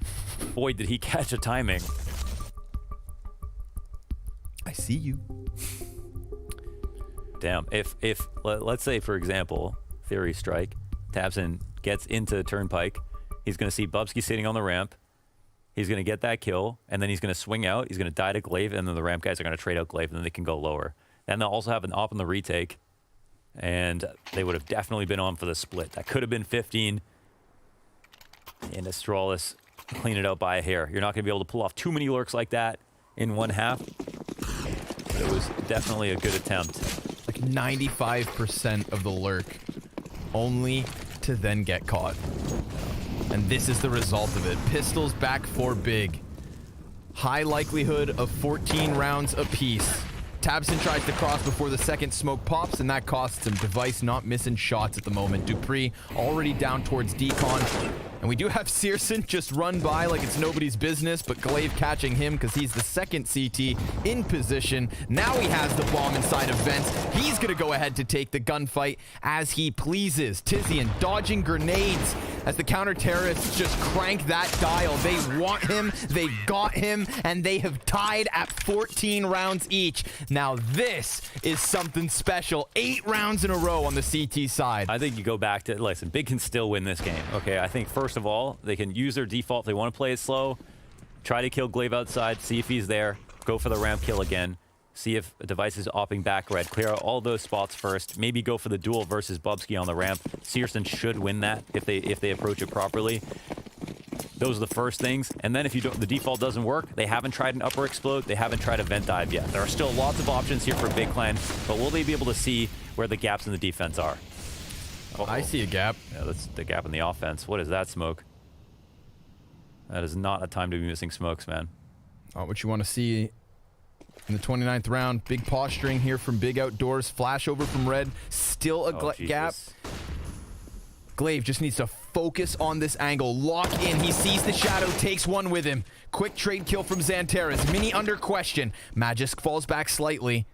boy, did he catch a timing. I see you. Damn. If let's say, for example, Theory Strike, Tabson gets into Turnpike, he's going to see Bubsky sitting on the ramp, he's going to get that kill, and then he's going to swing out, he's going to die to Glaive, and then the ramp guys are going to trade out Glaive, and then they can go lower. And they'll also have an op on the retake, and they would have definitely been on for the split. That could have been 15, and Astralis clean it out by a hair. You're not going to be able to pull off too many lurks like that in one half, but it was definitely a good attempt. Like 95% of the lurk, only to then get caught. And this is the result of it. Pistols back for big. High likelihood of 14 rounds apiece. Tabson tries to cross before the second smoke pops, and that costs him. Device not missing shots at the moment. Dupree already down towards Decon. And we do have Searson just run by like it's nobody's business, but Glaive catching him because he's the second CT in position. Now he has the bomb inside of vents. He's going to go ahead to take the gunfight as he pleases. Tizian dodging grenades as the counter-terrorists just crank that dial. They want him, they got him, and they have tied at 14 rounds each. Now this is something special. 8 rounds in a row on the CT side. I think you go back to, listen, Big can still win this game. Okay, I think first of all, they can use their default if they want to play it slow. Try to kill Glaive outside, see if he's there. Go for the ramp kill again. See if a Device is opping back red. Clear out all those spots first. Maybe go for the duel versus Bubsky on the ramp. Searson should win that if they approach it properly. Those are the first things. And then if the default doesn't work, they haven't tried an upper explode. They haven't tried a vent dive yet. There are still lots of options here for Big Clan, but will they be able to see where the gaps in the defense are? Uh-oh. I see a gap. Yeah, that's the gap in the offense. What is that smoke? That is not a time to be missing smokes, man. Not what you want to see in the 29th round. Big posturing here from Big Outdoors. Flash over from red. Still a gap. Glaive just needs to focus on this angle. Lock in. He sees the shadow. Takes one with him. Quick trade kill from Xantaresli. Mini under question. Magisk falls back slightly.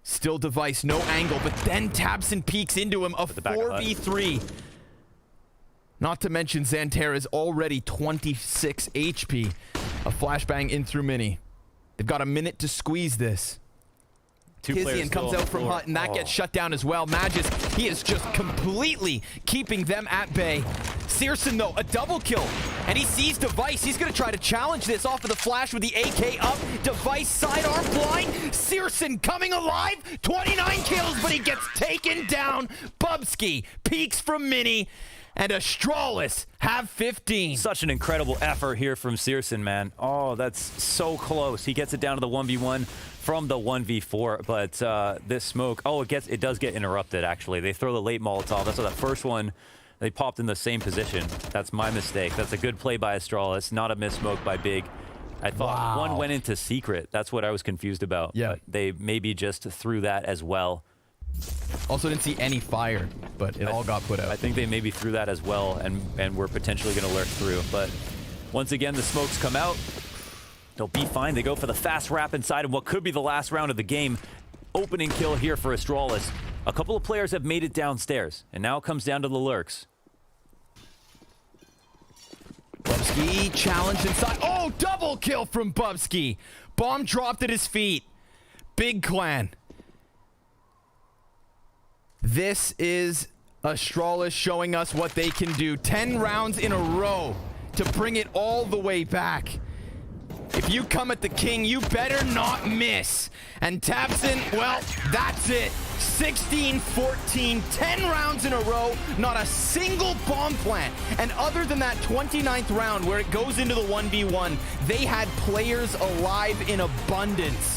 Still Device. No angle. But then Tabson peeks into him. A 4v3. Not to mention Xantaresli already 26 HP. A flashbang in through Mini. They've got a minute to squeeze this. Tizian comes out from Hut, and that gets shut down as well. Magisk, he is just completely keeping them at bay. Searson, though, a double kill. And he sees Device. He's going to try to challenge this off of the flash with the AK up. Device sidearm blind. Searson coming alive. 29 kills, but he gets taken down. Bubsky peeks from Mini. And Astralis have 15. Such an incredible effort here from Searson, man. Oh, that's so close. He gets it down to the 1v1 from the 1v4, but this smoke, oh, it does get interrupted, actually. They throw the late Molotov. That's what that first one, they popped in the same position. That's my mistake. That's a good play by Astralis, not a miss smoke by Big. I thought one went into secret. That's what I was confused about. Yeah. They maybe just threw that as well. Also didn't see any fire, but it all got put out. I think they maybe threw that as well, and we're potentially going to lurk through. But once again, the smokes come out. They'll be fine. They go for the fast wrap inside of what could be the last round of the game. Opening kill here for Astralis. A couple of players have made it downstairs, and now it comes down to the lurks. Bubsky challenged inside. Oh, double kill from Bubsky. Bomb dropped at his feet. Big clan. This is Astralis showing us what they can do. 10 rounds in a row to bring it all the way back. If you come at the king, you better not miss. And Tabson, well, that's it. 16-14, 10 rounds in a row, not a single bomb plant. And other than that 29th round where it goes into the 1v1, they had players alive in abundance.